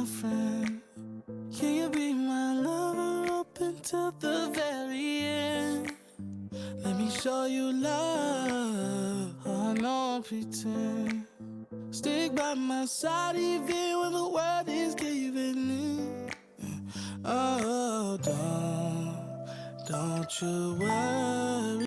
friend? Can you be my lover up until the very end? Let me show you love. I don't pretend. Stick by my side even when the world is giving in. Oh, don't you worry.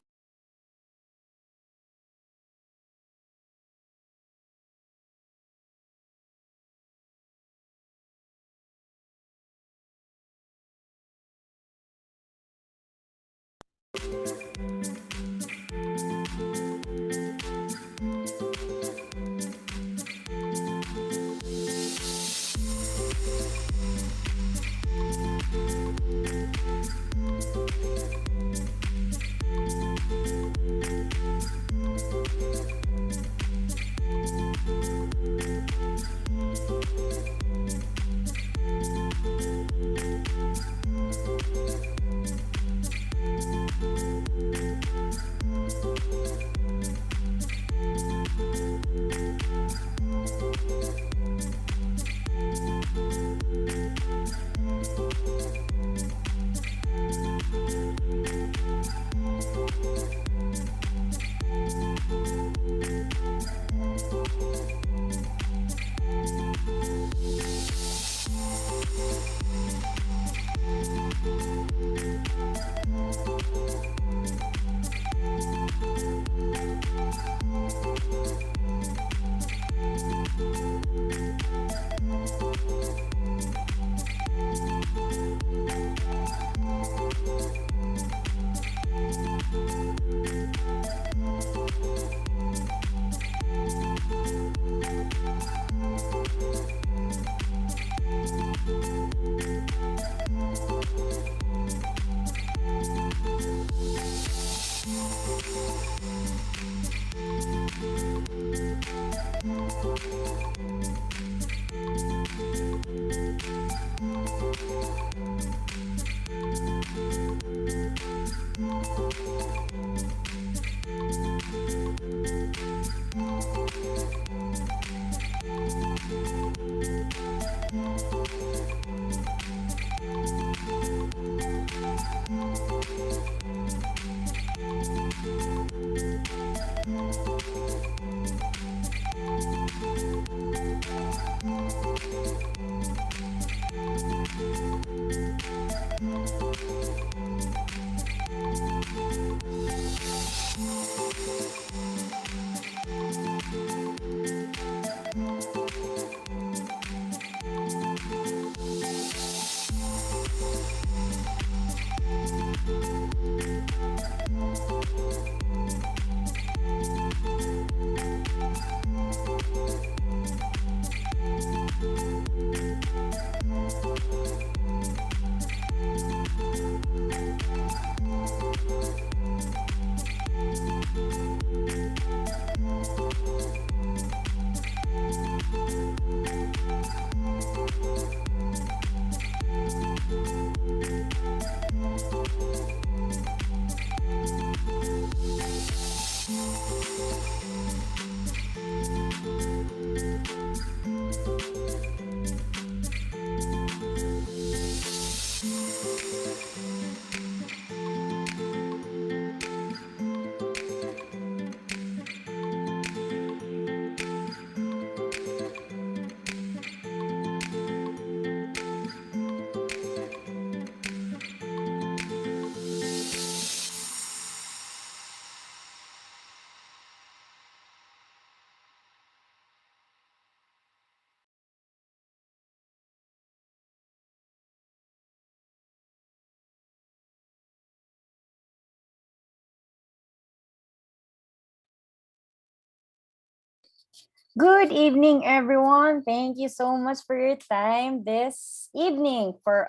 Good evening, everyone. Thank you so much for your time this evening for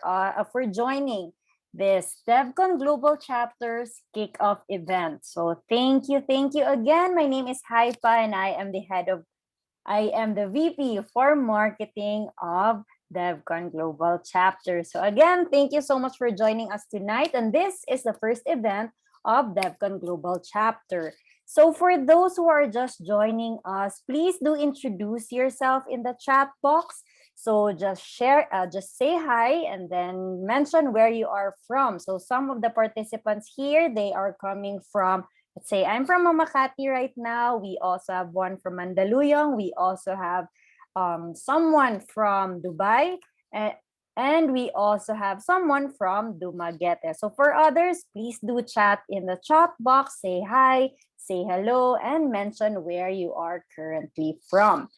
joining this DevCon Global Chapters kickoff event. So thank you again. My name is Haifa, and I am the VP for marketing of DevCon Global Chapter. So again, thank you so much for joining us tonight. And this is the first event of DevCon Global Chapter. So for those who are just joining us, please do introduce yourself in the chat box So just say hi and then mention where you are from. So some of the participants here, they are coming from, let's say I'm from Makati right now. We also have one from Mandaluyong. We also have someone from Dubai. And we also have someone from Dumaguete. So for others, please do chat in the chat box, say hi, say hello, and mention where you are currently from.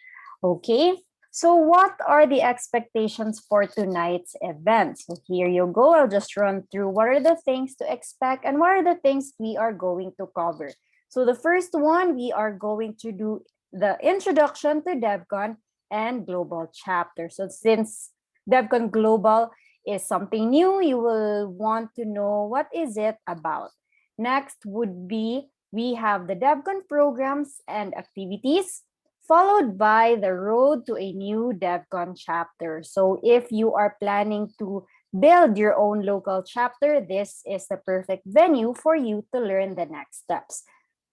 Okay, so what are the expectations for tonight's event? So here you go. I'll just run through what are the things to expect and what are the things we are going to cover. So the first one, we are going to do the introduction to DevCon and Global Chapter. So since DevCon Global is something new, you will want to know what is it about. Next would be we have the DevCon programs and activities, followed by the road to a new DevCon chapter. So if you are planning to build your own local chapter, this is the perfect venue for you to learn the next steps.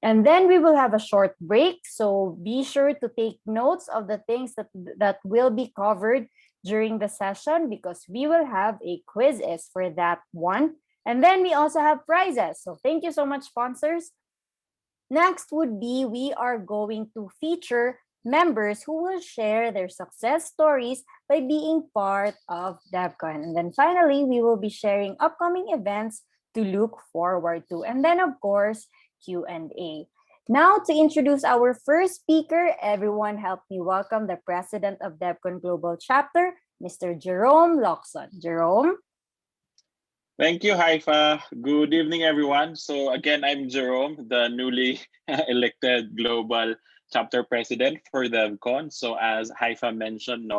And then we will have a short break. So be sure to take notes of the things that will be covered during the session because we will have a quiz for that one. And then we also have prizes. So thank you so much, sponsors. Next would be we are going to feature members who will share their success stories by being part of DevCon. And then finally, we will be sharing upcoming events to look forward to. And then, of course, Q&A. Now, to introduce our first speaker, everyone help me welcome the president of DevCon Global Chapter, Mr. Jerome Locson. Jerome? Thank you, Haifa. Good evening, everyone. So again, I'm Jerome, the newly elected global chapter president for DevCon. So as Haifa mentioned,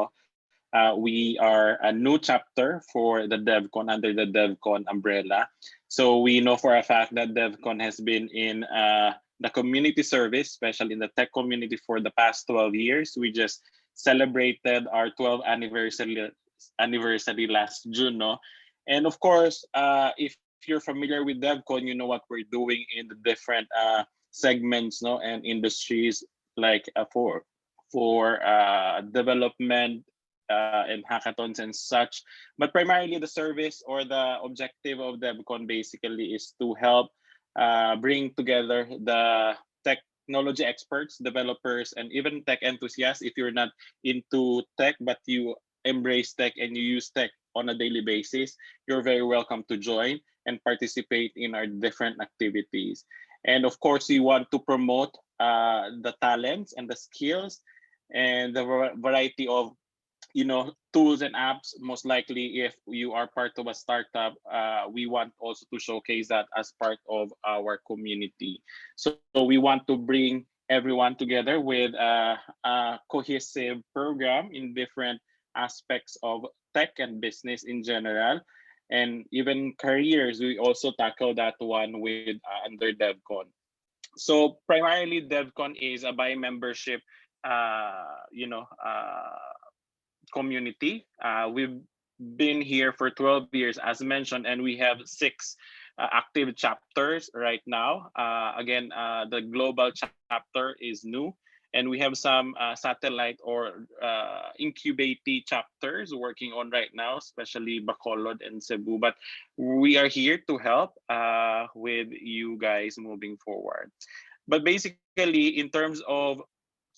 we are a new chapter for the DevCon under the DevCon umbrella. So we know for a fact that DevCon has been in the community service, especially in the tech community for the past 12 years. We just celebrated our 12th anniversary last June, no? And of course, if you're familiar with DevCon, you know what we're doing in the different segments, no, and industries like for development and hackathons and such. But primarily, the service or the objective of DevCon basically is to help bring together the technology experts, developers, and even tech enthusiasts. If you're not into tech but you embrace tech and you use tech on a daily basis, you're very welcome to join and participate in our different activities. And of course, we want to promote the talents and the skills and the variety of tools and apps. Most likely, if you are part of a startup, we want also to showcase that as part of our community. So we want to bring everyone together with a cohesive program in different aspects of tech and business in general, and even careers. We also tackle that one with under DevCon. So primarily, DevCon is a by membership community. We've been here for 12 years, as mentioned, and we have 6 active chapters right now. Again, the global chapter is new, and we have some satellite or incubate chapters working on right now, especially Bacolod and Cebu. But we are here to help with you guys moving forward. But basically, in terms of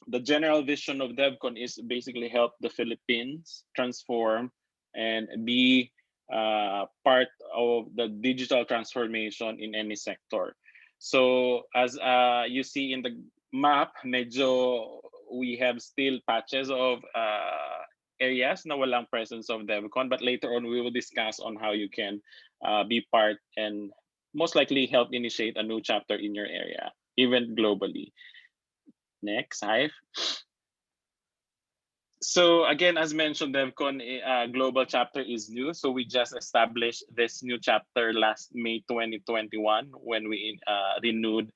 the general vision of DevCon is basically help the Philippines transform and be part of the digital transformation in any sector. So as you see in the map, medyo we have still patches of areas na walang presence of DevCon, but later on we will discuss on how you can be part and most likely help initiate a new chapter in your area, even globally. Next, Hive. So again, as mentioned, DevCon global chapter is new. So we just established this new chapter last May 2021 when we renewed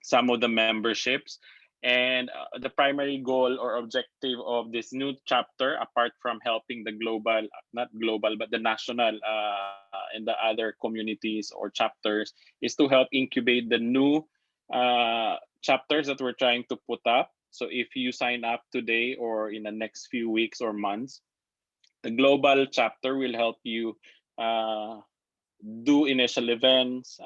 some of the memberships. And the primary goal or objective of this new chapter, apart from helping the global, not global, but the national and the other communities or chapters, is to help incubate the new chapters that we're trying to put up. So if you sign up today or in the next few weeks or months, The global chapter will help you uh, do initial events,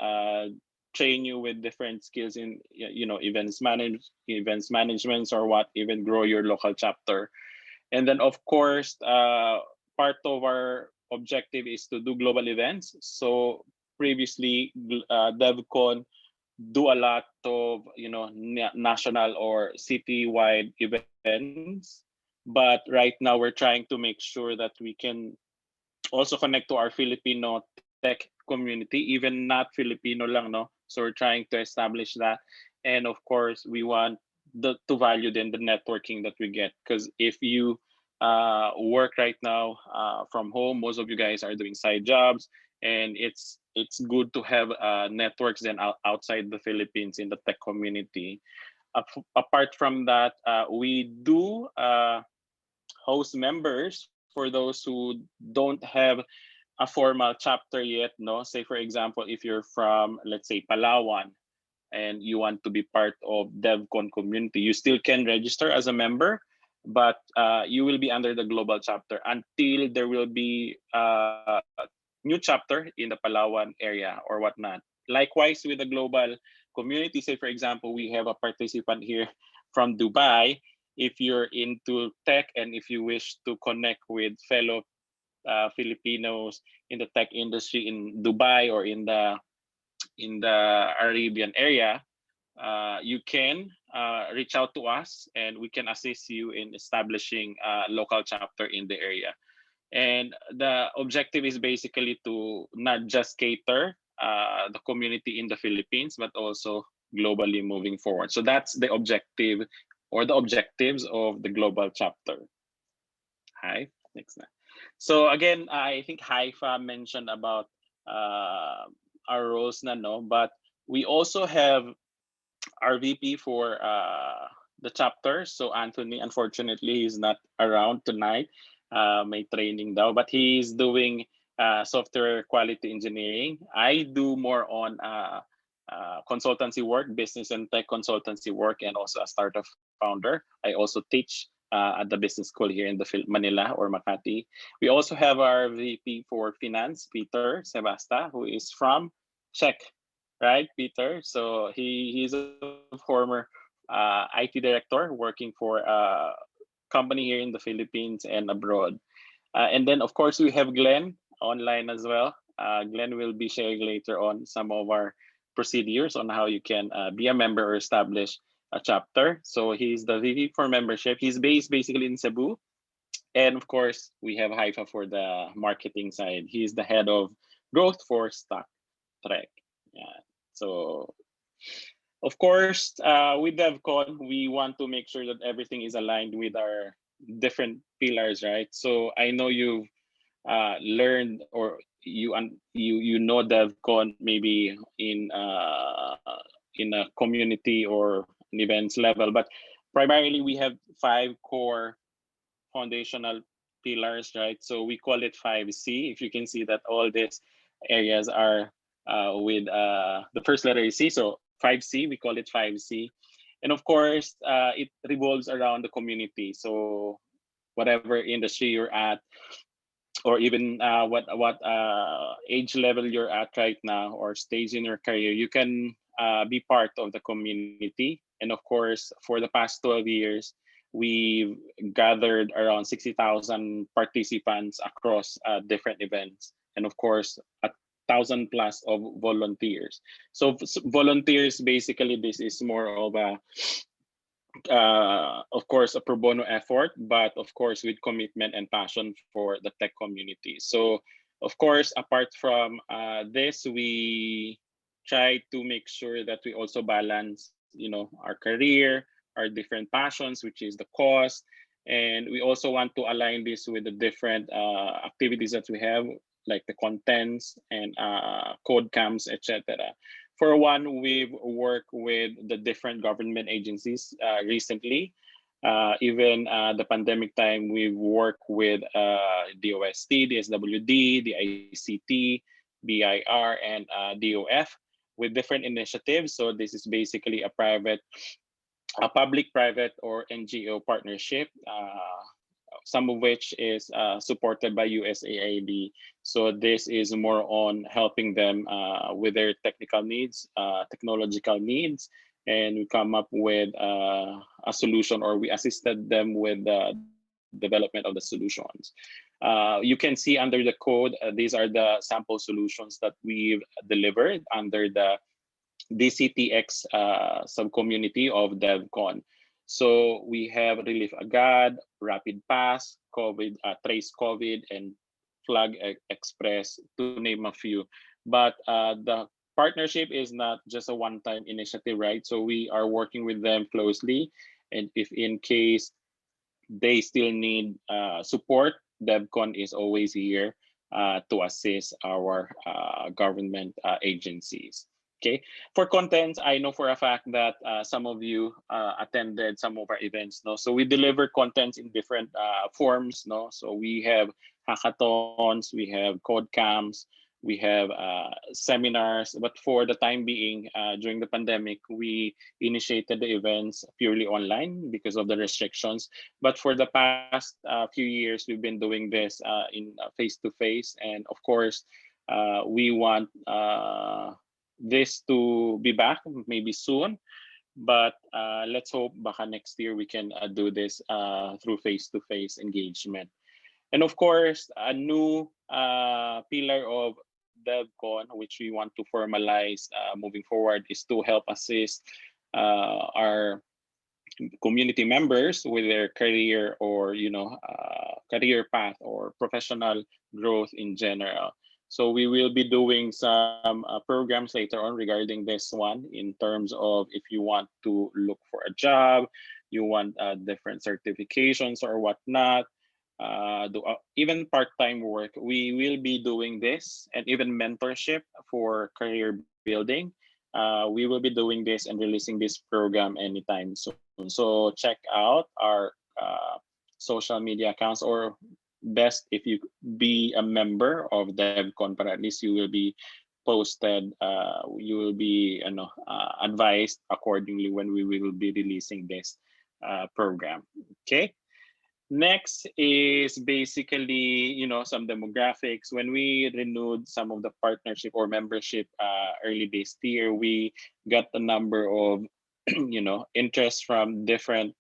train you with different skills in events management or what, even grow your local chapter. And then of course, part of our objective is to do global events. So previously, DevCon do a lot of national or city-wide events, but right now we're trying to make sure that we can also connect to our Filipino tech community, even not Filipino lang, no? So we're trying to establish that. And of course, we want to value then the networking that we get. Because if you work right now from home, most of you guys are doing side jobs, and it's good to have networks then outside the Philippines in the tech community. Apart from that, we do host members for those who don't have a formal chapter yet, no? Say for example, if you're from, let's say, Palawan, and you want to be part of DevCon community, you still can register as a member, but you will be under the global chapter until there will be a new chapter in the Palawan area or whatnot. Likewise with the global community, say for example, we have a participant here from Dubai. If you're into tech and if you wish to connect with fellow Filipinos in the tech industry in Dubai or in the Arabian area, you can reach out to us and we can assist you in establishing a local chapter in the area. And the objective is basically to not just cater the community in the Philippines, but also globally moving forward. So that's the objective or the objectives of the global chapter. Hi, next. So again, I think Haifa mentioned about our roles na, no, but we also have our VP for the chapter. So Anthony, unfortunately, he's not around tonight. May training daw, but he's doing software quality engineering. I do more on consultancy work, business and tech consultancy work, and also a startup founder. I also teach at the business school here in the Manila or Makati. We also have our VP for finance, Peter Sebasta, who is from Czech, right, Peter? So he's a former IT director working for a company here in the Philippines and abroad. And then, of course, we have Glenn online as well. Glenn will be sharing later on some of our procedures on how you can be a member or establish a chapter. So he's the VP for membership. He's based basically in Cebu. And of course, we have Haifa for the marketing side. He's the head of growth for Stock Trek. Yeah. So of course, with DevCon, we want to make sure that everything is aligned with our different pillars, right? So I know you've learned or you know DevCon maybe in a community or an events level, but primarily we have 5 core foundational pillars, right? So we call it 5C. If you can see that all these areas are with the first letter is C. So 5C, we call it 5C. And of course, it revolves around the community. So whatever industry you're at, or even what age level you're at right now or stage in your career, you can be part of the community. And of course, for the past 12 years, we've gathered around 60,000 participants across different events. And of course, 1,000 plus of volunteers. So volunteers, basically, this is more of course, a pro bono effort, but of course, with commitment and passion for the tech community. So, of course, apart from this, we try to make sure that we also balance, our career, our different passions, which is the cause, and we also want to align this with the different activities that we have, like the contents and code camps, etc. For one, we've worked with the different government agencies recently. Even the pandemic time, we've worked with DOST, DSWD, the ICT, BIR, and DOF with different initiatives. So this is basically a public-private or NGO partnership. some of which is supported by USAID. So this is more on helping them with their technical needs, technological needs, and we come up with a solution, or we assisted them with the development of the solutions. You can see under the code, these are the sample solutions that we've delivered under the DCTX subcommunity of DevCon. So we have Relief Agad, Rapid Pass, COVID, Trace COVID, and Express, to name a few. But the partnership is not just a one-time initiative, right? So we are working with them closely, and if in case they still need support, DevCon is always here to assist our government agencies. Okay, for contents, I know for a fact that some of you attended some of our events. No, so we deliver contents in different forms. No, so we have hackathons, we have code camps, we have seminars. But for the time being, during the pandemic, we initiated the events purely online because of the restrictions. But for the past few years, we've been doing this in face to face, and of course, we want this to be back maybe soon. But let's hope baka next year we can do this through face to face engagement. And of course, a new pillar of DevCon, which we want to formalize moving forward, is to help assist our community members with their career, or career path or professional growth in general. So we will be doing some programs later on regarding this one, in terms of if you want to look for a job, you want different certifications or whatnot, even part-time work, we will be doing this, and even mentorship for career building. We will be doing this and releasing this program anytime soon. So check out our social media accounts, or best if you be a member of DevCon, but at least you will be posted, you will be advised accordingly when we will be releasing this program. Okay. Next is basically, some demographics. When we renewed some of the partnership or membership early this year, we got a number of, interest from different,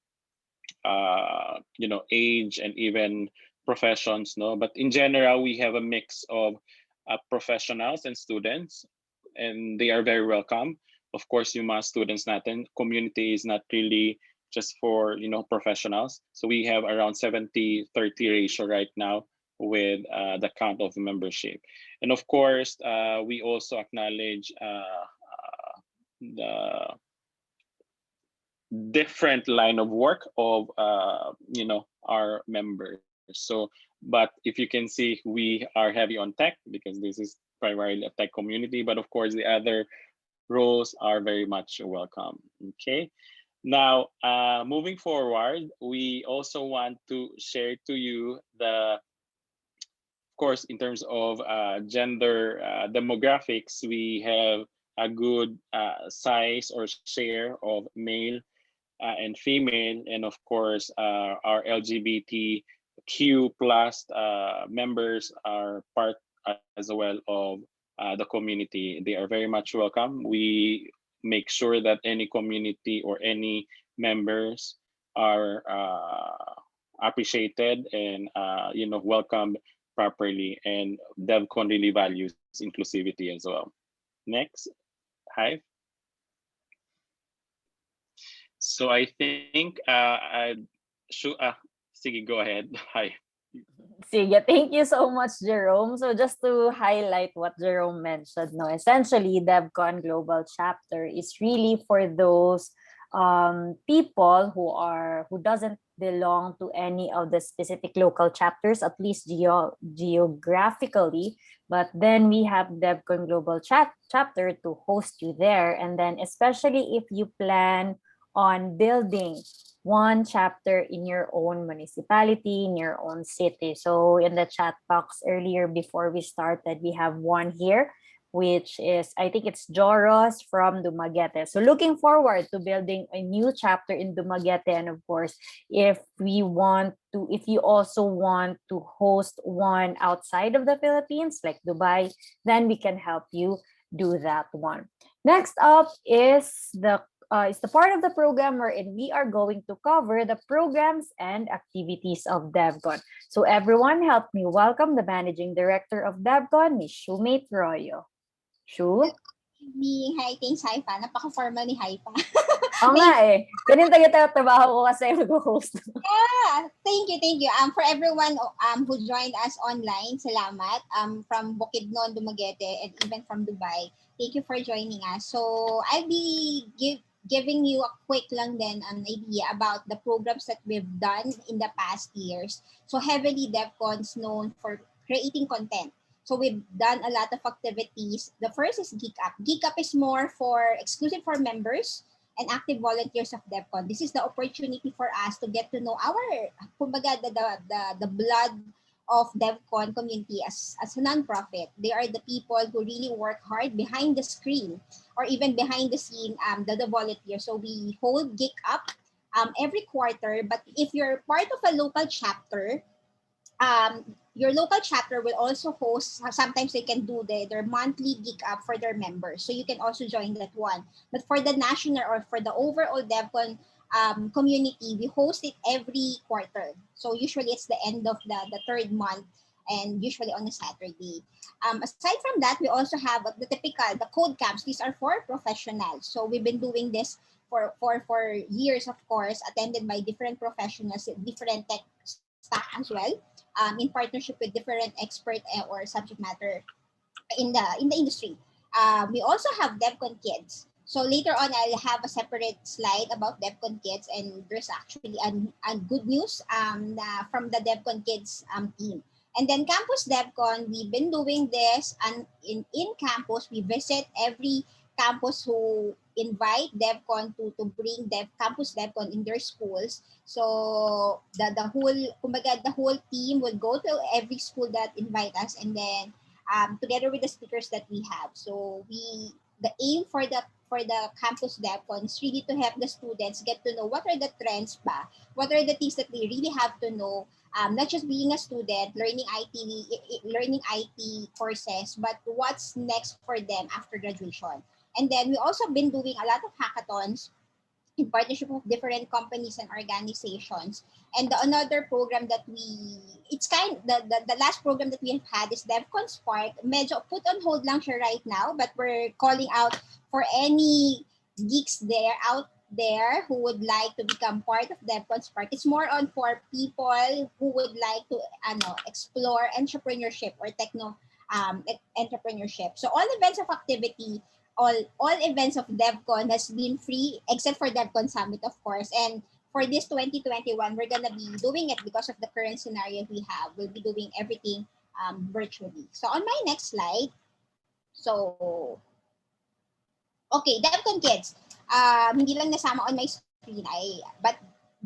age and even professions. No, but in general, we have a mix of professionals and students, and they are very welcome. Of course, yung mga students natin, community is not really just for professionals. So we have around 70-30 ratio right now with the count of membership. And of course, we also acknowledge the different line of work of our members. So, but if you can see, we are heavy on tech because this is primarily a tech community. But of course, the other roles are very much welcome. Okay. Now, moving forward, we also want to share to you of course, in terms of gender demographics, we have a good size or share of male and female, and of course, our LGBTQ plus members are part as well of the community. They are very much welcome. We make sure that any community or any members are appreciated and welcomed properly, and DevCon really values inclusivity as well. Next, Hive. So I think I should Sige, go ahead. Hi. Sige, thank you so much, Jerome. So just to highlight what Jerome mentioned, no, essentially, DevCon Global Chapter is really for those people who doesn't belong to any of the specific local chapters, at least geographically. But then we have DevCon Global Chapter to host you there, and then especially if you plan on building one chapter in your own municipality, in your own city. So in the chat box earlier before we started, we have one here which is, I think it's Joros from Dumaguete. So looking forward to building a new chapter in Dumaguete. And of course, if you also want to host one outside of the Philippines, like Dubai, then we can help you do that one. Next up is the part of the program wherein we are going to cover the programs and activities of DevCon. So everyone, help me welcome the Managing Director of DevCon, Ms. Shumate Royo. Shu? Ni Hi, thanks Haifa. Napaka-formal ni Haifa. Oo nga eh. Ganun tayo trabaho ko kasi mag-host. Yeah, thank you. For everyone who joined us online, salamat. From Bukidnon, Dumaguete, and even from Dubai, thank you for joining us. So I'll be giving you a quick lang then an idea about the programs that we've done in the past years. So heavily DevCon's known for creating content. So we've done a lot of activities. The first is Geek Up. Geek Up is more for exclusive for members and active volunteers of DevCon. This is the opportunity for us to get to know our, kumbaga, the blood of DevCon community as a nonprofit. They are the people who really work hard behind the screen or even behind the scene, the volunteers. So we hold Geek Up every quarter. But if you're part of a local chapter, your local chapter will also host, sometimes they can do their monthly Geek Up for their members. So you can also join that one. But for the national or for the overall DevCon community, we host it every quarter. So usually it's the end of the third month and usually on a Saturday. Aside from that, we also have the code camps. These are for professionals. So we've been doing this for years, of course, attended by different professionals, different tech staff as well, in partnership with different expert or subject matter in the industry. We also have DevCon Kids. So later on, I'll have a separate slide about DevCon Kids, and there's actually a good news from the DevCon Kids team. And then Campus DevCon, we've been doing this, and in campus, we visit every campus who invite DevCon to bring Campus DevCon in their schools. So the whole team will go to every school that invite us, and then together with the speakers that we have. So the aim for the Campus DevCon is really to help the students get to know what are the trends what are the things that they really have to know, not just being a student, learning IT courses, but what's next for them after graduation. And then we also been doing a lot of hackathons in partnership with different companies and organizations. And another program that the last program that we have had is DevCon Spark. Medyo put on hold lang siya right now, but we're calling out for any geeks out there who would like to become part of DevCon Spark. It's more on for people who would like to explore entrepreneurship or entrepreneurship. So all events of activity, all events of DevCon has been free except for DevCon Summit, of course. And for this 2021, we're gonna be doing it because of the current scenario we have. We'll be doing everything virtually. So on my next slide, so okay, DevCon Kids. Hindi lang nasama on my screen but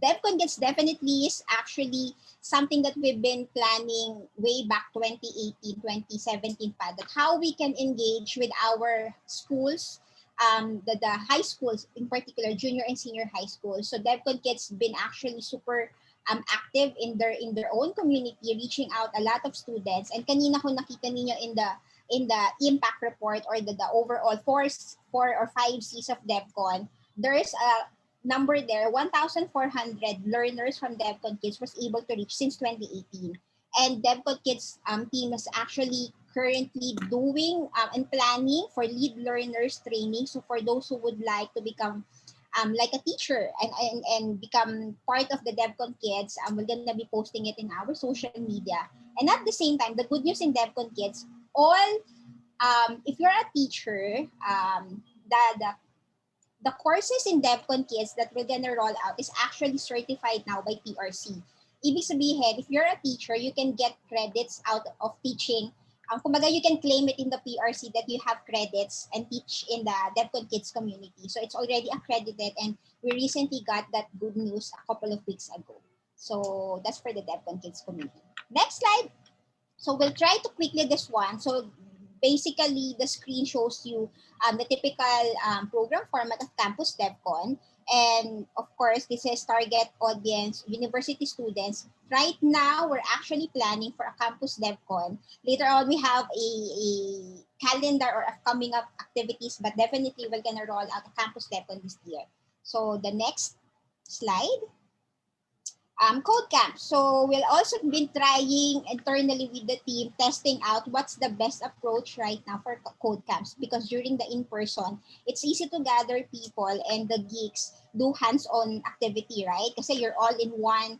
DevCon Kids definitely is actually something that we've been planning way back 2018, 2017 that how we can engage with our schools, the high schools, in particular junior and senior high schools. So DevCon Kids been actually super active in their own community, reaching out a lot of students. And kanina ko nakita ninyo in the impact report or the overall four or five C's of DevCon, there is a number there, 1,400 learners from DevCon Kids was able to reach since 2018. And DevCon Kids team is actually currently doing and planning for lead learners training. So for those who would like to become like a teacher and become part of the DevCon Kids, we're going to be posting it in our social media. And at the same time, the good news in DevCon Kids, if you're a teacher, the courses in DevCon Kids that we're gonna roll out is actually certified now by PRC. Ibig sabihin, if you're a teacher, you can get credits out of teaching. Kumbaga, you can claim it in the PRC that you have credits and teach in the DevCon Kids community. So it's already accredited, and we recently got that good news a couple of weeks ago. So that's for the DevCon Kids community. Next slide. So we'll try to quickly this one. So basically the screen shows you the typical program format of Campus DevCon. And of course, this is target audience, university students. Right now, we're actually planning for a Campus DevCon. Later on, we have a calendar or coming up activities, but definitely we're gonna roll out a Campus DevCon this year. So the next slide. Code camp. So we'll also be trying internally with the team, testing out what's the best approach right now for code camps, because during the in-person, it's easy to gather people and the geeks do hands-on activity, right? Kasi you're all in one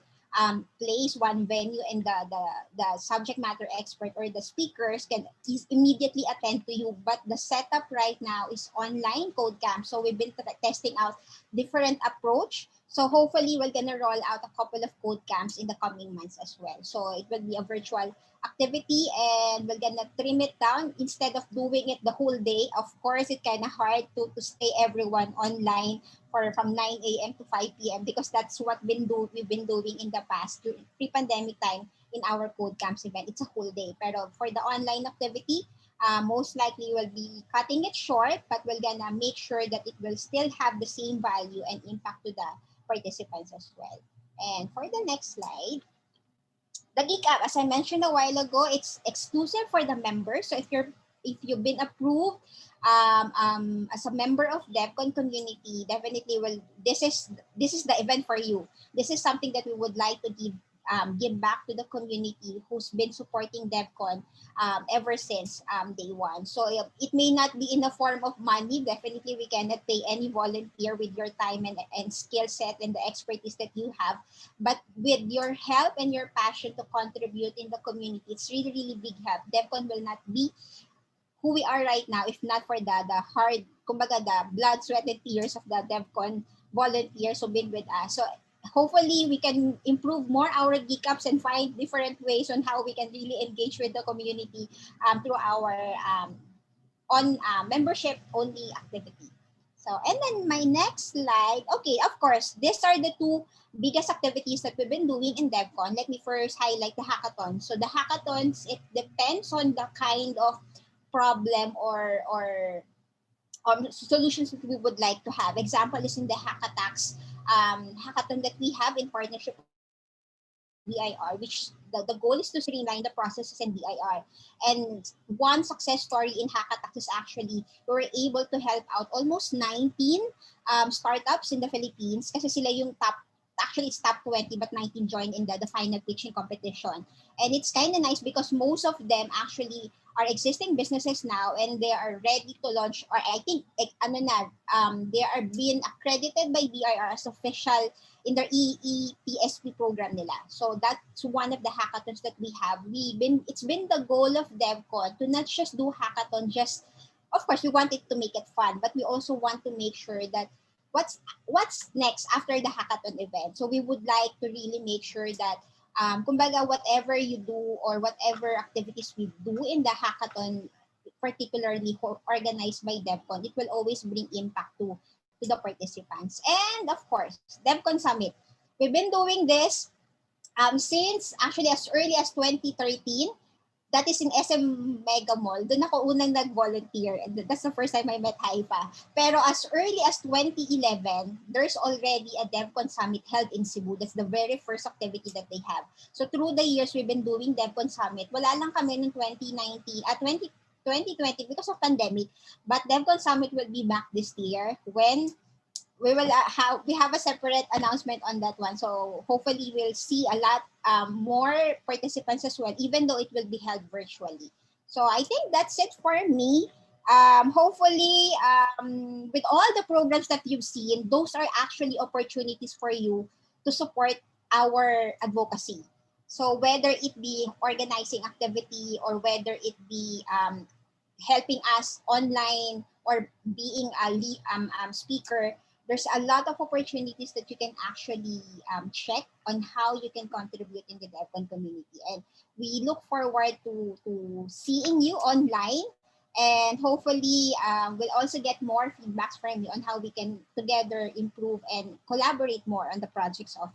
place, one venue, and the subject matter expert or the speakers can immediately attend to you. But the setup right now is online code camp. So we've been testing out different approach. So hopefully we're gonna roll out a couple of code camps in the coming months as well. So it will be a virtual activity, and we're gonna trim it down instead of doing it the whole day. Of course, it's kind of hard to stay everyone online from 9 a.m. to 5 p.m. because that's what we've been doing in the past during pre-pandemic time in our code camps event. It's a whole day. Pero for the online activity, most likely we'll be cutting it short, but we're gonna make sure that it will still have the same value and impact to the participants as well. And for the next slide, the Geek App, as I mentioned a while ago, it's exclusive for the members. So if you've been approved as a member of DevCon community, definitely this is the event for you. This is something that we would like to give back to the community who's been supporting DevCon ever since day one. So it may not be in the form of money. Definitely, we cannot pay any volunteer with your time and skill set and the expertise that you have. But with your help and your passion to contribute in the community, it's really, really big help. DevCon will not be who we are right now if not for the hard, kumbaga, the blood, sweat, and tears of the DevCon volunteers who've been with us. So hopefully we can improve more our geek ups and find different ways on how we can really engage with the community through our on membership only activity. So, and then my next slide, okay, of course, these are the two biggest activities that we've been doing in DevCon. Let me first highlight the hackathon. So the hackathons, it depends on the kind of problem or solutions that we would like to have. Example is in the Hackatax hackathon that we have in partnership with BIR, which the goal is to streamline the processes in BIR. And one success story in Hackatax is actually we were able to help out almost 19 startups in the Philippines kasi sila yung actually it's top 20 but 19 joined in the final pitching competition. And it's kind of nice because most of them actually are existing businesses now and they are ready to launch, or I think they are being accredited by BIR as official in their EEPSP program nila. So that's one of the hackathons that we have. It's been the goal of DevCon to not just do hackathon, just of course we want it to make it fun, but we also want to make sure that what's next after the hackathon event. So we would like to really make sure that kumbaga, whatever you do or whatever activities we do in the hackathon, particularly organized by DevCon, it will always bring impact to the participants. And of course, DevCon Summit. We've been doing this since actually as early as 2013. That is in SM Mega Mall. Doon ako unang nag-volunteer. And that's the first time I met Haifa. Pero as early as 2011, there's already a DevCon Summit held in Cebu. That's the very first activity that they have. So through the years, we've been doing DevCon Summit. Wala lang kami noong 2020 because of pandemic. But DevCon Summit will be back this year when we have a separate announcement on that one. So hopefully we'll see a lot more participants as well, even though it will be held virtually. So I think that's it for me. Hopefully, with all the programs that you've seen, those are actually opportunities for you to support our advocacy. So whether it be organizing activity or whether it be helping us online or being a speaker, there's a lot of opportunities that you can actually check on how you can contribute in the DevCon community. And we look forward to seeing you online. And hopefully, we'll also get more feedbacks from you on how we can together improve and collaborate more on the projects of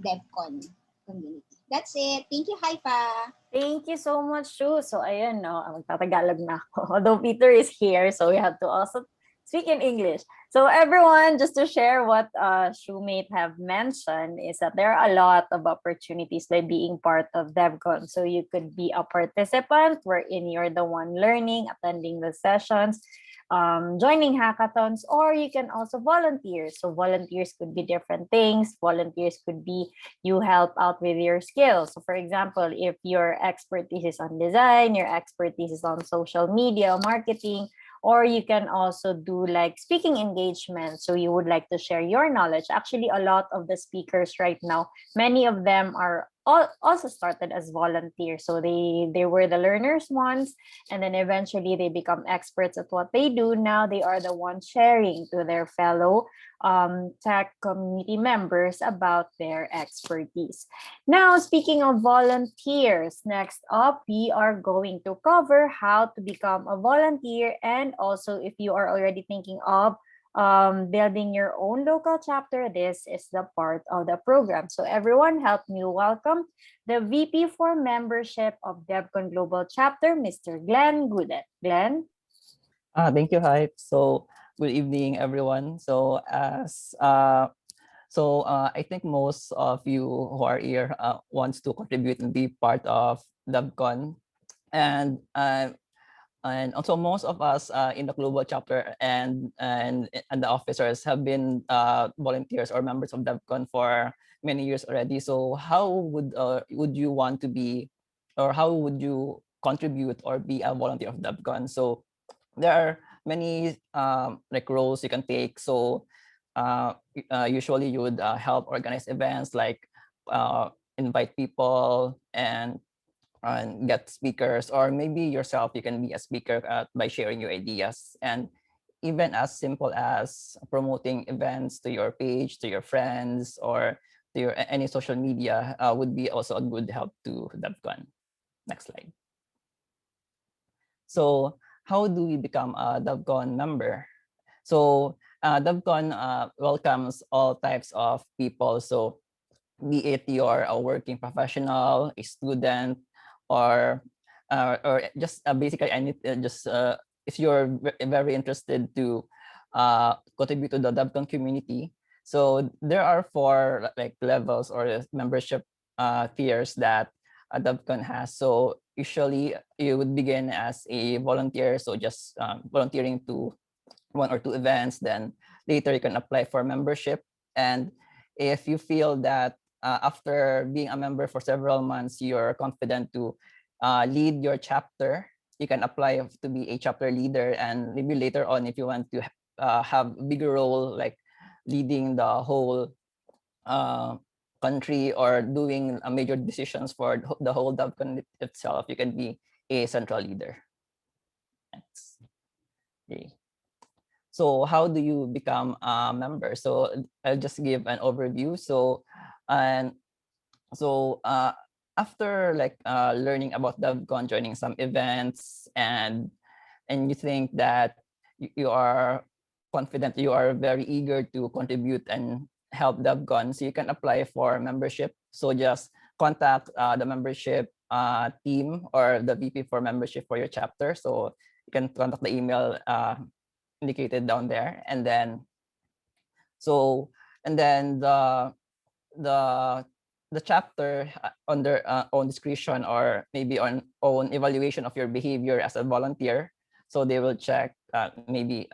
DevCon. community. That's it. Thank you, Haifa. Thank you so much, Shu. So, ayun, no, magtatagalog na ako. Although Peter is here, so we have to also speak in English. So, everyone, just to share what Shu may have mentioned is that there are a lot of opportunities by being part of DevCon. So, you could be a participant wherein you're the one learning, attending the sessions, joining hackathons, or you can also volunteer. So, volunteers could be different things. Volunteers could be you help out with your skills. So for example, if your expertise is on design, your expertise is on social media, marketing, or you can also do like speaking engagement. So you would like to share your knowledge. Actually, a lot of the speakers right now, many of them are also started as volunteers. So they were the learners once, and then eventually they become experts at what they do. Now they are the ones sharing to their fellow tech community members about their expertise. Now, speaking of volunteers, next up, we are going to cover how to become a volunteer, and also if you are already thinking of building your own local chapter, this is the part of the program. So everyone help me welcome the VP for Membership of DEVCON Global Chapter, Mr. Glenn Goodet. Glenn? Thank you, Hype. So good evening, everyone. I think most of you who are here wants to contribute and be part of DevCon, and also most of us in the global chapter and the officers have been volunteers or members of DevCon for many years already. So how would you want to be, or how would you contribute or be a volunteer of DevCon? So there are many like roles you can take. So usually you would help organize events, like invite people and get speakers, or maybe yourself you can be a speaker by sharing your ideas, and even as simple as promoting events to your page, to your friends, or to your any social media would be also a good help to DevCon. Next slide. So how do we become a DevCon member? So DevCon welcomes all types of people. So be it you're a working professional, a student, or just basically any if you're very interested to contribute to the DevCon community. So there are four like levels or membership tiers that DevCon has. So usually you would begin as a volunteer, so just volunteering to one or two events. Then later you can apply for membership, and if you feel that after being a member for several months you're confident to lead your chapter, you can apply to be a chapter leader, and maybe later on if you want to have a bigger role, like leading the whole country or doing major decisions for the whole DevCon itself, you can be a central leader. Next. Okay. So how do you become a member? So I'll just give an overview. So after like learning about DevCon, joining some events, and you think that you are confident, you are very eager to contribute and help DevCon, so you can apply for membership. So just contact the membership team or the VP for membership for your chapter. So you can contact the email indicated down there, and then the chapter on their own discretion, or maybe on own evaluation of your behavior as a volunteer. So they will check maybe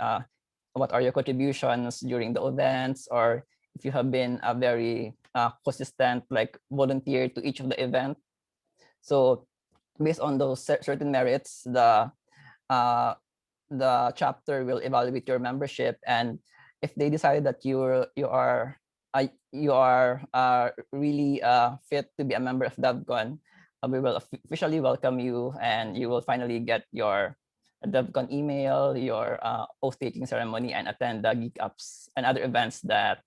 what are your contributions during the events, or if you have been a very consistent like volunteer to each of the event. So based on those certain merits, the chapter will evaluate your membership, and if they decide that you are really fit to be a member of DevCon, we will officially welcome you, and you will finally get your DevCon email, your oath taking ceremony, and attend the Geek Ups and other events that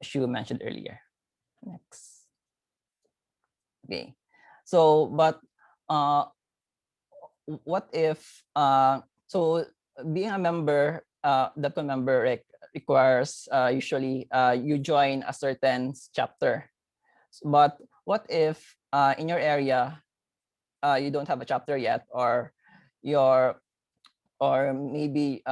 Shu mentioned earlier. Next. Okay. So, but what if so being a member, DevCon member, requires usually you join a certain chapter. But what if in your area you don't have a chapter yet, or your or maybe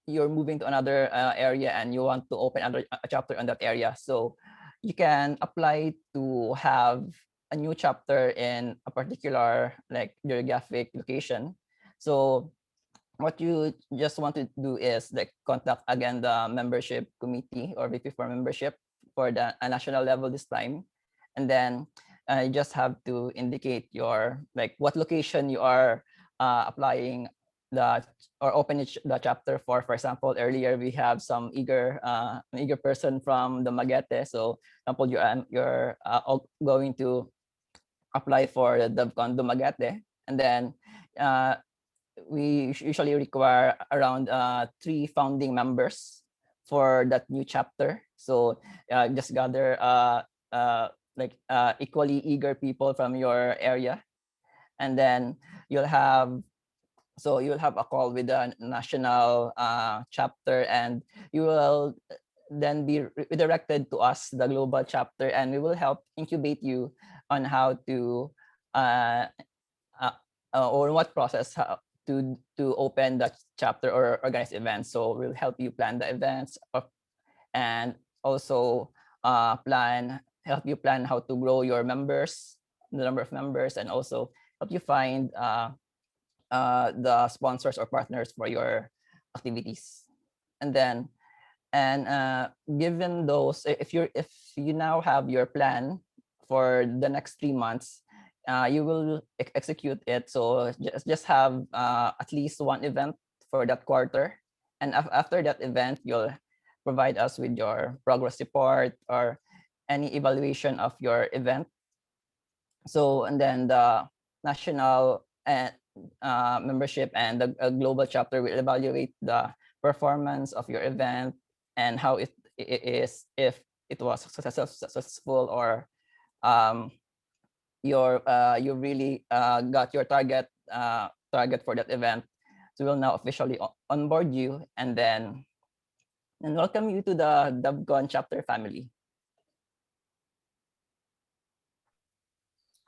you're moving to another area and you want to open a chapter in that area. So you can apply to have a new chapter in a particular like geographic location. So what you just want to do is like contact again the membership committee or VP for membership for the national level this time, and then you just have to indicate your like what location you are applying the or open the chapter for. For example, earlier we have some an eager person from the Magete. So, for example, you're going to apply for the DEVCON Dumaguete, and then we usually require around 3 founding members for that new chapter. So just gather equally eager people from your area, and then you'll have a call with the national chapter, and you will then be redirected to us, the global chapter, and we will help incubate you on how to or what process to open the chapter or organize events. So we'll help you plan the events and also help you plan how to grow your members, the number of members, and also help you find the sponsors or partners for your activities. And then given those, if you now have your plan for the next 3 months, you will execute it. So just have at least one event for that quarter, and after that event, you'll provide us with your progress report or any evaluation of your event. So, and then the national membership and the global chapter will evaluate the performance of your event and how it is, if it was successful, or you really got your target for that event. So we'll now officially onboard you and welcome you to the DEVCON chapter family.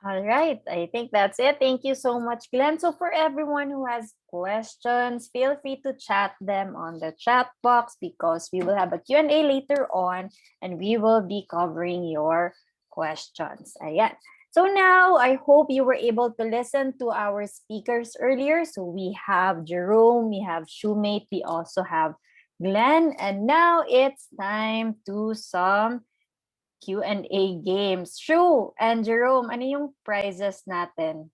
All right, I think that's it. Thank you so much, Glenn. So for everyone who has questions, feel free to chat them on the chat box, because we will have a Q&A later on and we will be covering your questions. Ayan. So now I hope you were able to listen to our speakers earlier. So we have Jerome, we have Shoemate, we also have Glenn, and now it's time to some Q&A games. Shu and Jerome, ano yung prizes natin?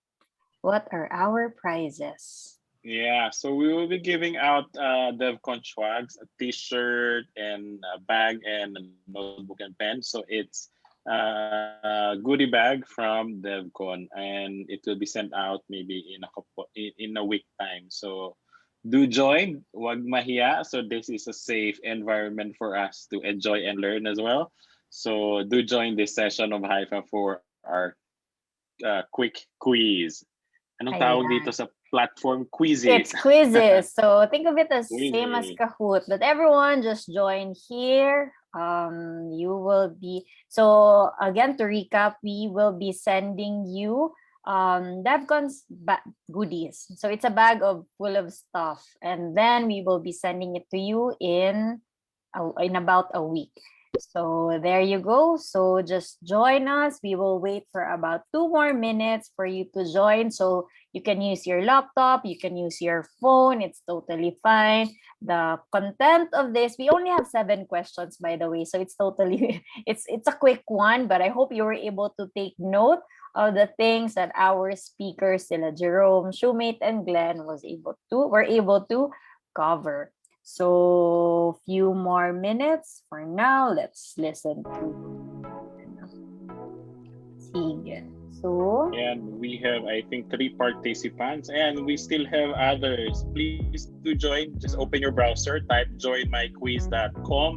What are our prizes? Yeah, so we will be giving out DEVCON swags, a t-shirt and a bag and a notebook and pen. So it's a goodie bag from DEVCON, and it will be sent out maybe in a week time. So do join, wag mahiya. So this is a safe environment for us to enjoy and learn as well. So do join this session of Haifa for our quick quiz. Anong tawag dito sa platform? Quizzes. It's quizzes. So think of it as Quizzes. same as Kahoot. But everyone just join here. You will be, so again, to recap, we will be sending you DEVCON's goodies. So it's a bag full of stuff. And then we will be sending it to you in about a week. So there you go. So just join us. We will wait for about 2 more minutes for you to join. So you can use your laptop, you can use your phone. It's totally fine. The content of this, we only have 7 questions, by the way. So it's totally, it's a quick one, but I hope you were able to take note of the things that our speakers, sila Jerome, Shoemate, and Glenn were able to cover. So few more minutes for now. Let's listen to Sige. So, and we have, I think, 3 participants, and we still have others. Please do join. Just open your browser, type joinmyquiz.com,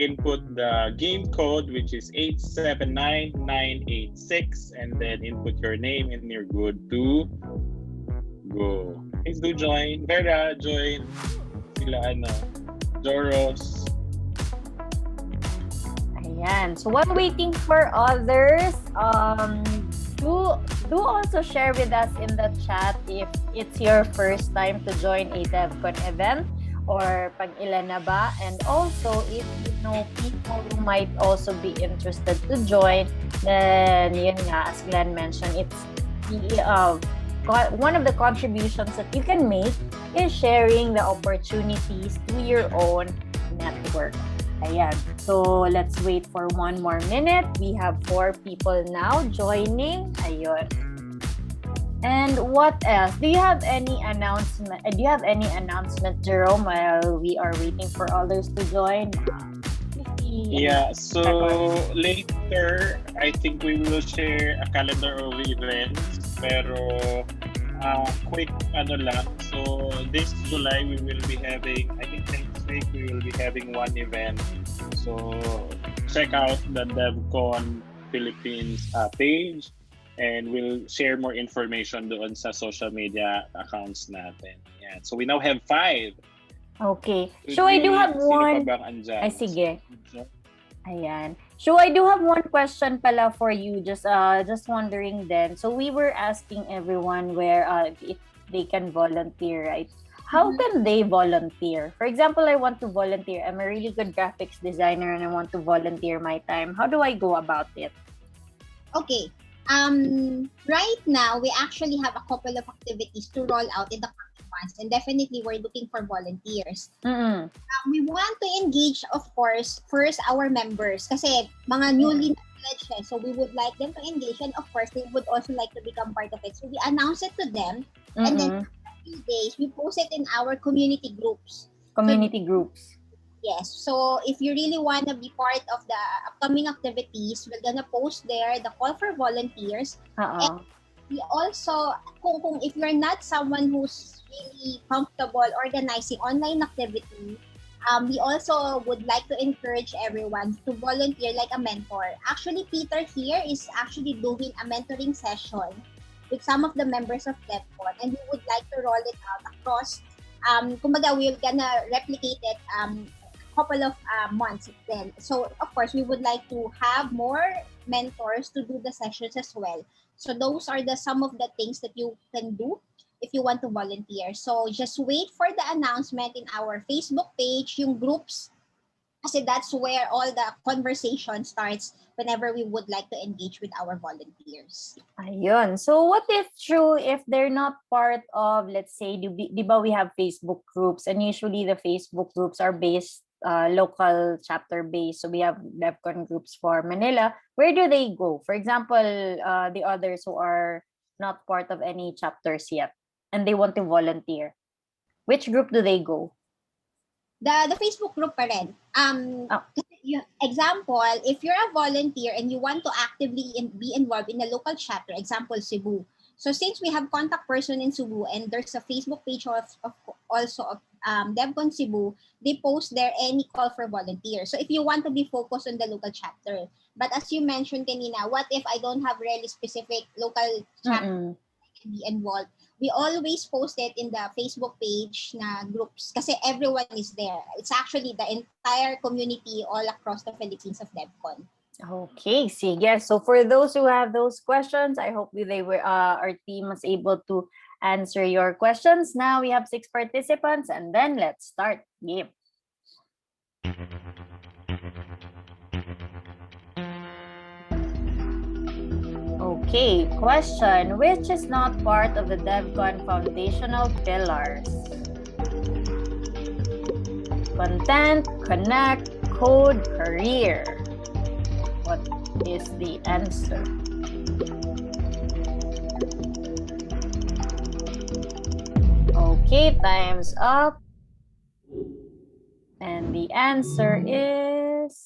input the game code, which is 879986, and then input your name, and you're good to go. Please do join. Vera, join. Sila Joros. Ayan. So while waiting for others, do also share with us in the chat if it's your first time to join a DevCon event or pag ilan na ba, and also if you know people who might also be interested to join, then yun nga, as Glenn mentioned, it's one of the contributions that you can make is sharing the opportunities to your own network. Ayan. So let's wait for one more minute. We have 4 people now joining. Ayun. And what else? Do you have any announcement? Jerome, while we are waiting for others to join? Yeah, so later, I think we will share a calendar of events. Pero quick lang. So this July, we will be having, I think next week, we will be having one event. So check out the DevCon Philippines page. And we'll share more information doon sa social media accounts natin. Yeah. So we now have 5. Okay. So I do have one. Ay, sige. Ayan. So I do have one question pala for you. Just wondering then. So we were asking everyone where if they can volunteer, right? How can they volunteer? For example, I want to volunteer. I'm a really good graphics designer and I want to volunteer my time. How do I go about it? Okay. Right now, we actually have a couple of activities to roll out in the coming months, and definitely we're looking for volunteers. We want to engage, of course, first our members kasi mga newly pledged, so we would like them to engage, and of course, they would also like to become part of it. So we announce it to them, and then after a few days, we post it in our community groups. Groups. Yes. So if you really want to be part of the upcoming activities, we're gonna post there the call for volunteers. And we also, kung if you're not someone who's really comfortable organizing online activity, we also would like to encourage everyone to volunteer like a mentor. Actually, Peter here is actually doing a mentoring session with some of the members of DEVCON, and we would like to roll it out across. Kumbaga, we're gonna replicate it couple of months then. So of course we would like to have more mentors to do the sessions as well. So those are some of the things that you can do if you want to volunteer. So just wait for the announcement in our Facebook page, yung groups, kasi that's where all the conversation starts whenever we would like to engage with our volunteers. Ayun. So what if true if they're not part of, let's say, di ba we have Facebook groups, and usually the Facebook groups are based local chapter based. So we have DEVCON groups for Manila. Where do they go? For example, the others who are not part of any chapters yet and they want to volunteer. Which group do they go? The Facebook group pa rin. Example, if you're a volunteer and you want to actively be involved in a local chapter, example, Cebu. So since we have contact person in Cebu and there's a Facebook page of DEVCON Cebu, they post there any call for volunteers. So if you want to be focused on the local chapter. But as you mentioned kanina, what if I don't have really specific local chapter I can be involved? We always post it in the Facebook page na groups kasi everyone is there. It's actually the entire community all across the Philippines of DEVCON. Okay, sige. So for those who have those questions, I hope our team was able to answer your questions. Now we have 6 participants, and then let's start game. Okay, question. Which is not part of the DEVCON foundational pillars? Content, connect, code, career. What is the answer? Okay, time's up. And the answer is...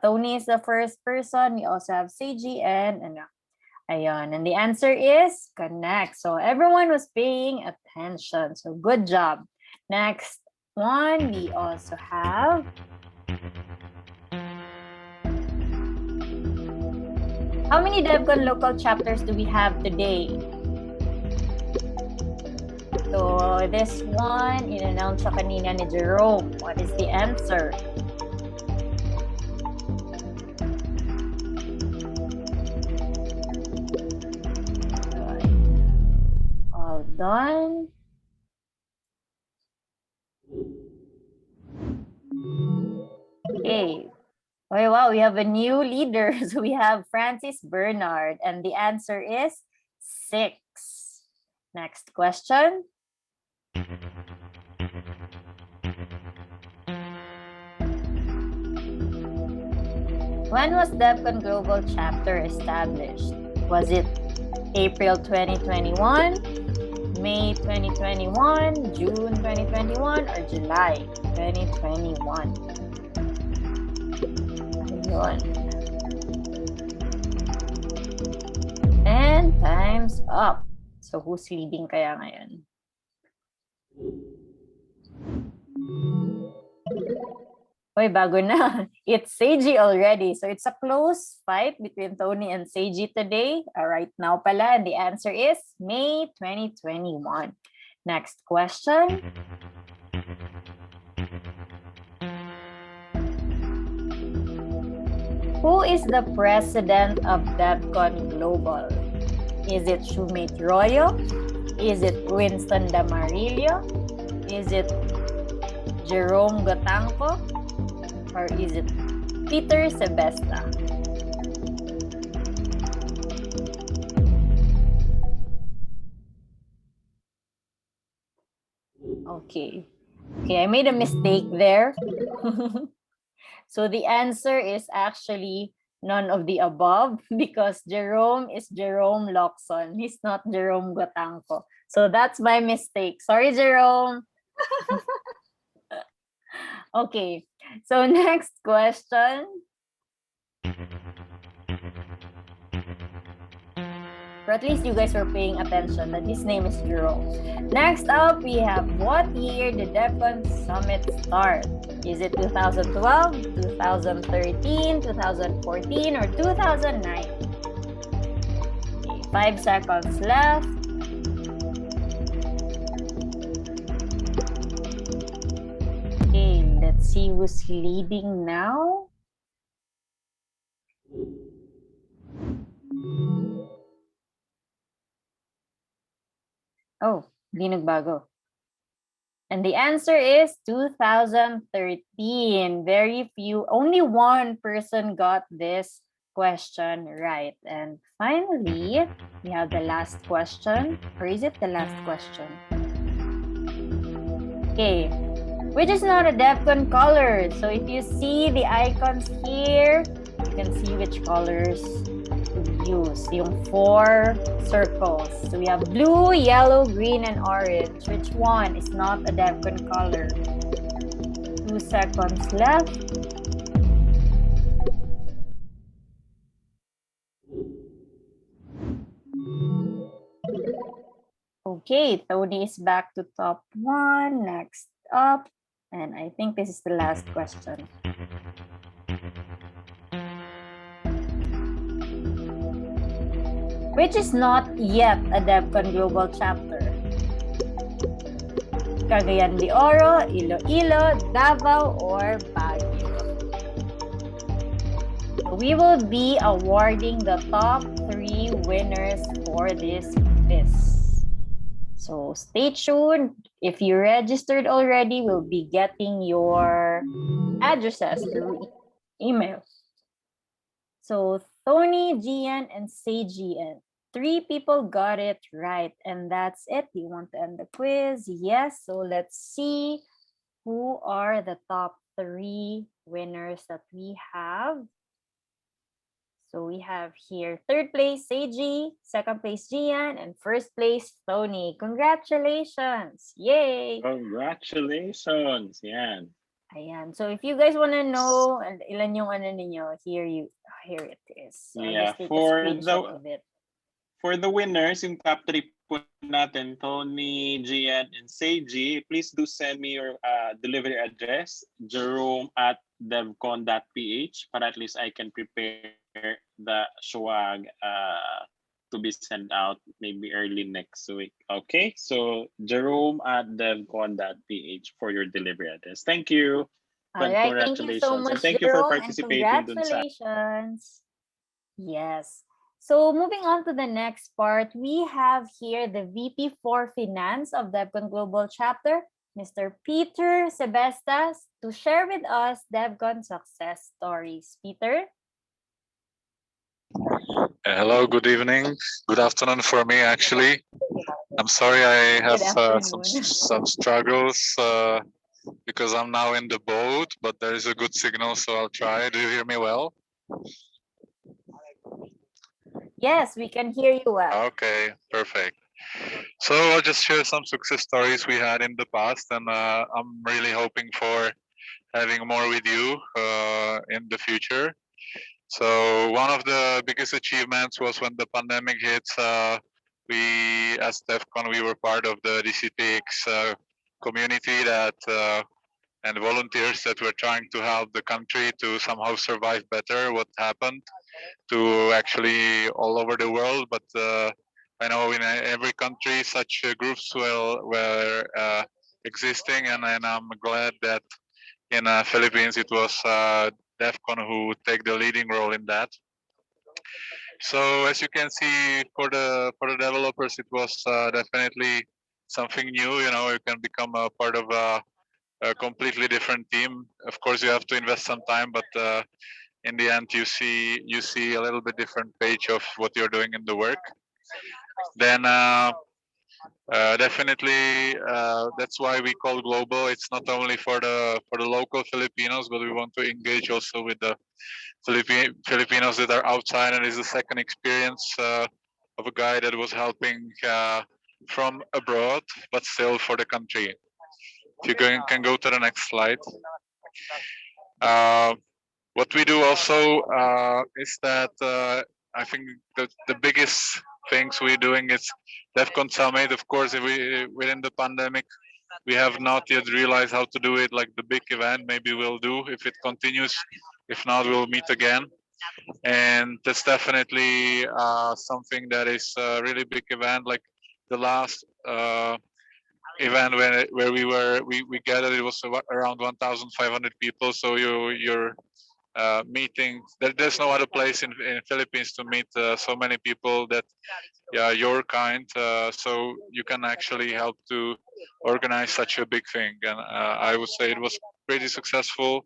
Tony is the first person. We also have Seiji and Ayan. And the answer is connect. So everyone was paying attention. So good job. Next one, we also have... How many DEVCON local chapters do we have today? So this one, in-announce siya kanina ni Jerome. What is the answer? done. Okay. Oh, wow, we have a new leader. So we have Francis Bernard, and the answer is 6. Next question. When was DEVCON Global Chapter established? Was it April 2021, May 2021, June 2021, or July 2021? Ayun. And time's up. So who's leading kaya ngayon? Oy, bago na. It's Seiji already. So it's a close fight between Tony and Seiji today. Right now pala. And the answer is May 2021. Next question. Who is the president of DEVCON Global? Is it Shumate Royo? Is it Winston Damarillo? Is it Jerome Gotangco? Or is it Peter Sebesta? Okay. Okay, I made a mistake there. So the answer is actually none of the above because Jerome is Jerome Locson. He's not Jerome Gotangco. So that's my mistake. Sorry, Jerome. Okay, so next question. But at least you guys were paying attention that his name is Jerome. Next up, we have what year did DEVCON Summit start? Is it 2012, 2013, 2014, or 2009? Okay, 5 seconds left. Okay, let's see who's leading now. Oh, di nagbago. And the answer is 2013. Very few, only one person got this question right. And finally, we have the last question. Or is it the last question? Okay. Which is not a DEVCON color. So if you see the icons here, you can see which colors to use. Yung 4 circles. So we have blue, yellow, green, and orange. Which one is not a DEVCON color? 2 seconds left. Okay, Tony is back to top 1. Next up. And I think this is the last question. Which is not yet a DEVCON Global chapter? Cagayan de Oro, Iloilo, Davao, or Baguio? We will be awarding the top 3 winners for this quiz. So stay tuned. If you registered already, we'll be getting your addresses through email. So Tony, Gian, and Seiji, and 3 people got it right. And that's it. Do you want to end the quiz? Yes. So let's see who are the top 3 winners that we have. So we have here 3rd place, Seiji, 2nd place, Gian, and 1st place, Tony. Congratulations! Yay! Congratulations! Yan. Ayan. So if you guys want to know ilan yung ano ninyo, here it is. So Yeah, I'll just take a screenshot of it. For the winners, yung top 3 po natin, Tony, Gian, and Seiji, please do send me your delivery address, jerome@devcon.ph, para at least I can prepare the swag to be sent out maybe early next week. Okay, so jerome@devcon.ph for your delivery address. Thank you. All right, thank you so much, and thank Jerome, you for participating. and congratulations. Yes. So moving on to the next part, we have here the VP for Finance of DEVCON Global Chapter, Mr. Peter Sebestas, to share with us DEVCON success stories. Peter? Hello, good evening. Good afternoon for me, actually. I'm sorry I have Good afternoon. some struggles because I'm now in the boat, but there is a good signal, so I'll try. Do you hear me well? Yes, we can hear you well. Okay, perfect. So I'll just share some success stories we had in the past, and I'm really hoping for having more with you in the future. So one of the biggest achievements was when the pandemic hit. We, as DEVCON, we were part of the DCTX community that and volunteers that were trying to help the country to somehow survive better. What happened to actually all over the world, but I know in every country such groups were existing, and I'm glad that in Philippines it was DEVCON who take the leading role in that. So as you can see, for the developers, it was definitely something new. You know, you can become a part of a completely different team. Of course, you have to invest some time, but in the end, you see a little bit different page of what you're doing in the work. Then definitely that's why we call global. It's not only for the local Filipinos, but we want to engage also with the Filipinos that are outside, and it's the second experience of a guy that was helping from abroad, but still for the country. If you can go to the next slide. Uh, what we do also is that I think the biggest things we're doing is DEVCON Summit. Of course, if within the pandemic, we have not yet realized how to do it like the big event. Maybe we'll do if it continues. If not, we'll meet again. And that's definitely something that is a really big event. Like the last event where we gathered, it was around 1,500 people. So you're meeting. There's no other place in Philippines to meet so many people that your kind. So you can actually help to organize such a big thing. And I would say it was pretty successful.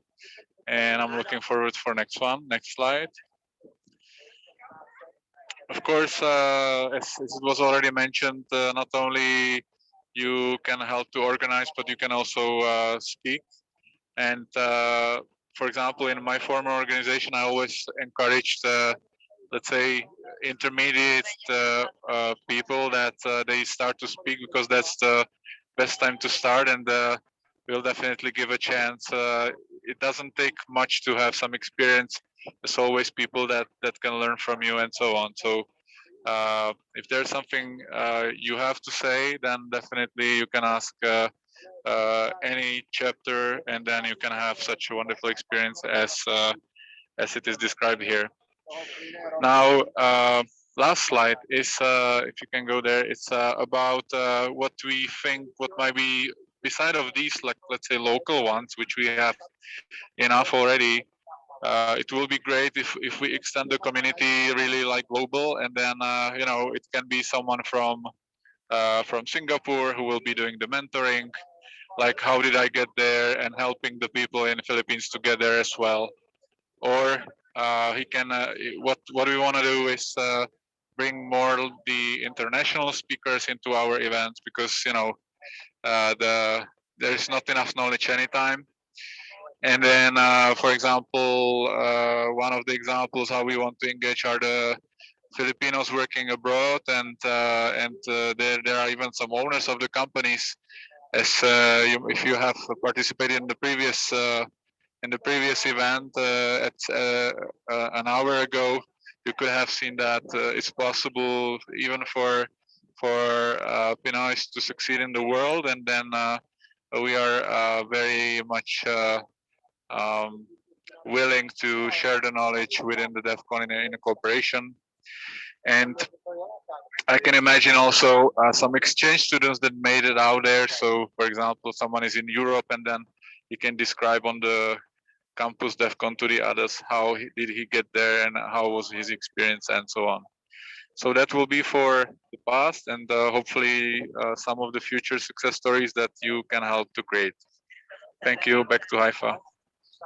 And I'm looking forward for next one. Next slide. Of course, as it was already mentioned, not only you can help to organize, but you can also speak. And for example, in my former organization, I always encouraged, let's say, intermediate people that they start to speak because that's the best time to start, and we'll definitely give a chance. It doesn't take much to have some experience. There's always people that can learn from you and so on. So if there's something you have to say, then definitely you can ask any chapter, and then you can have such a wonderful experience as it is described here. Now, last slide is, if you can go there, it's about what we think, what might be, beside of these, like, let's say, local ones, which we have enough already. It will be great if we extend the community really like global, and then you know, it can be someone from Singapore who will be doing the mentoring, like how did I get there, and helping the people in the Philippines to get there as well. Or he can what we want to do is bring more the international speakers into our events, because you know there's not enough knowledge anytime. And then for example, one of the examples how we want to engage are the Filipinos working abroad, and there are even some owners of the companies. As if you have participated in the previous event at an hour ago, you could have seen that it's possible even for Pinoys to succeed in the world, and then we are very much willing to share the knowledge within the DEVCON in a cooperation. And I can imagine also some exchange students that made it out there. So, for example, someone is in Europe, and then he can describe on the campus DEVCON to the others how did he get there and how was his experience and so on. So that will be for the past and hopefully some of the future success stories that you can help to create. Thank you. Back to Haifa.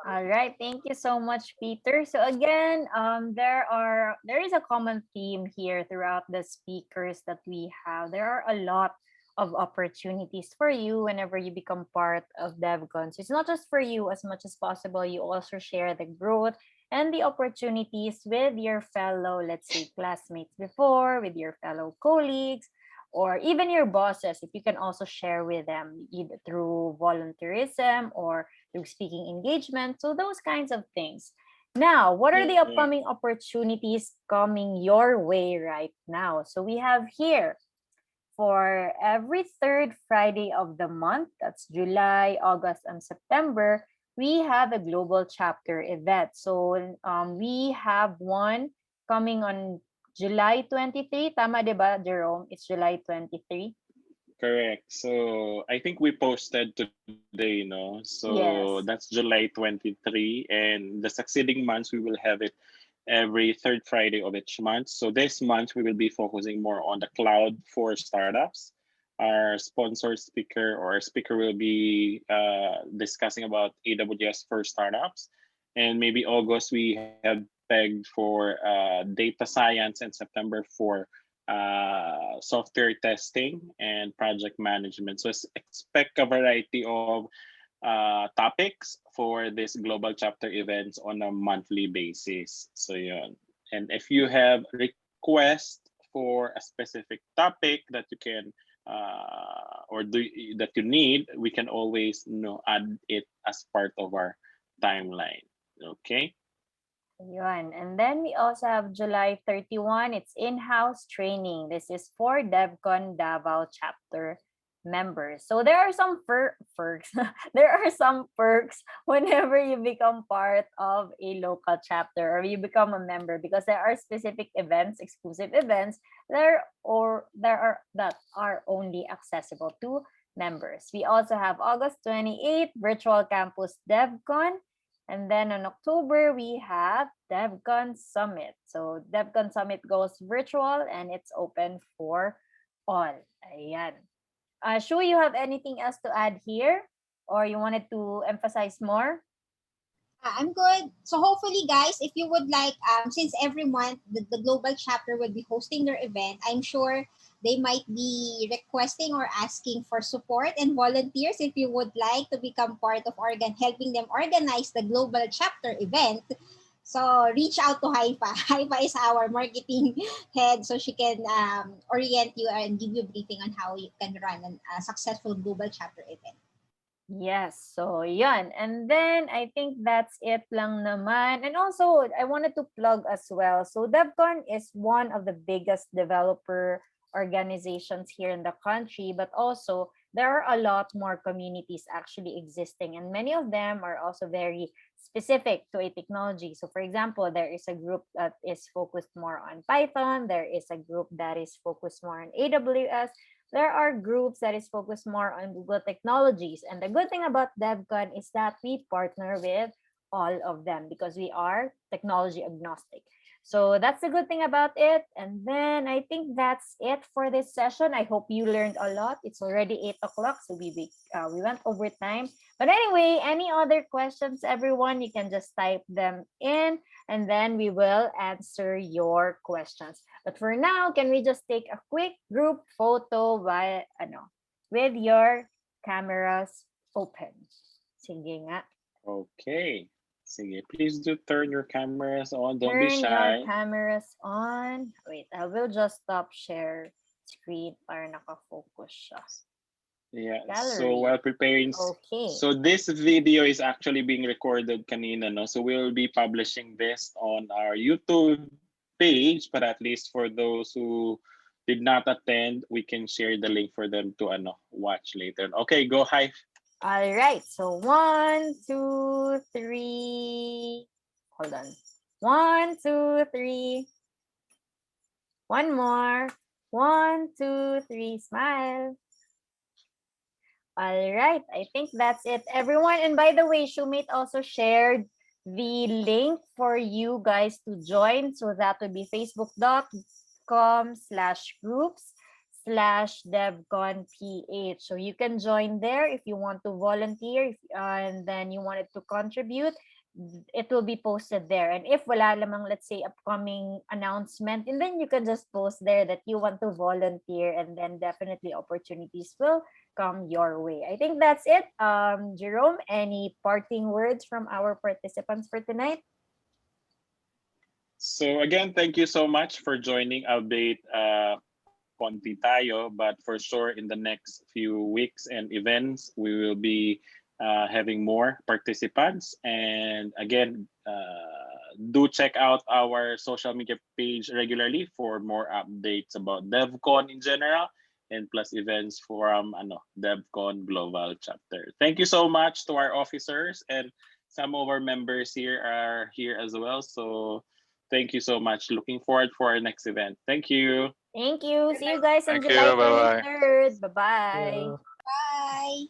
All right, thank you so much, Peter. So again, there is a common theme here throughout the speakers that we have. There are a lot of opportunities for you whenever you become part of DevCon. So it's not just for you. As much as possible, you also share the growth and the opportunities with your fellow, let's say, classmates before, with your fellow colleagues, or even your bosses. If you can also share with them either through volunteerism or through speaking engagement. So those kinds of things. Now, what are the Yeah. upcoming opportunities coming your way right now? So we have here for every third Friday of the month, that's July, August, and September, we have a global chapter event. So we have one coming on July 23. Tama, diba, Jerome? It's July 23. Correct. So I think we posted today, so that's Yes. July 23. And the succeeding months, we will have it every third Friday of each month. So this month, we will be focusing more on the cloud for startups. Our sponsored speaker or our speaker will be discussing about AWS for startups. And maybe August, we have pegged for data science, and September for software testing and project management. So expect a variety of topics for this global chapter events on a monthly basis. So yeah, and if you have requests for a specific topic that you can that you need, we can always add it as part of our timeline. Okay. Yun. And then we also have July 31. It's in-house training. This is for DevCon Davao chapter members. So there are some perks. There are some perks whenever you become part of a local chapter or you become a member, because there are specific events, exclusive events that are only accessible to members. We also have August 28th, virtual campus DevCon. And then on October, we have DevCon Summit. So DevCon Summit goes virtual and it's open for all. Ayan. Shu, you have anything else to add here? Or you wanted to emphasize more? I'm good. So hopefully, guys, if you would like, since every month the global chapter will be hosting their event, I'm sure they might be requesting or asking for support and volunteers if you would like to become part of helping them organize the global chapter event. So reach out to Haifa. Haifa is our marketing head, so she can orient you and give you a briefing on how you can run a successful global chapter event. Yes, so yan. And then I think that's it lang naman. And also, I wanted to plug as well. So DevCon is one of the biggest developer organizations here in the country, but also there are a lot more communities actually existing, and many of them are also very specific to a technology. So for example, there is a group that is focused more on Python, there is a group that is focused more on AWS, there are groups that is focused more on Google technologies. And the good thing about DevCon is that we partner with all of them because we are technology agnostic. So that's the good thing about it. And then I think that's it for this session. I hope you learned a lot. It's already 8 o'clock, so we went over time. But anyway, any other questions, everyone, you can just type them in and then we will answer your questions. But for now, can we just take a quick group photo with your cameras open? Sige nga. Okay. Sige, please do turn your cameras on. Don't be Turn your shy. cameras on. Wait, I will just stop share screen para nakafocus siya. Yeah. Gallery. So while preparing, Okay. so this video is actually being recorded kanina, no? So we'll be publishing this on our YouTube page, but at least for those who did not attend, we can share the link for them to watch later. Okay, go Hive. All right. So 1, 2, 3. Hold on. 1, 2, 3. One more. 1, 2, 3. Smile. All right. I think that's it, everyone. And by the way, Shumate also shared the link for you guys to join. So that would be facebook.com/DevCon facebook.com/groups/devconph. So you can join there if you want to volunteer, and then you wanted to contribute. It will be posted there. And if wala lamang, let's say, upcoming announcement, and then you can just post there that you want to volunteer, and then definitely opportunities will come your way. I think that's it. Jerome, any parting words from our participants for tonight? So again, thank you so much for joining, albeit konti tayo, but for sure in the next few weeks and events, we will be having more participants. And again, do check out our social media page regularly for more updates about DevCon in general and plus events from DevCon Global chapter. Thank you so much to our officers, and some of our members here are here as well. So thank you so much. Looking forward for our next event. Thank you. Thank you. See you guys on Thank you. July Bye bye. 23rd. Bye-bye. Yeah. Bye.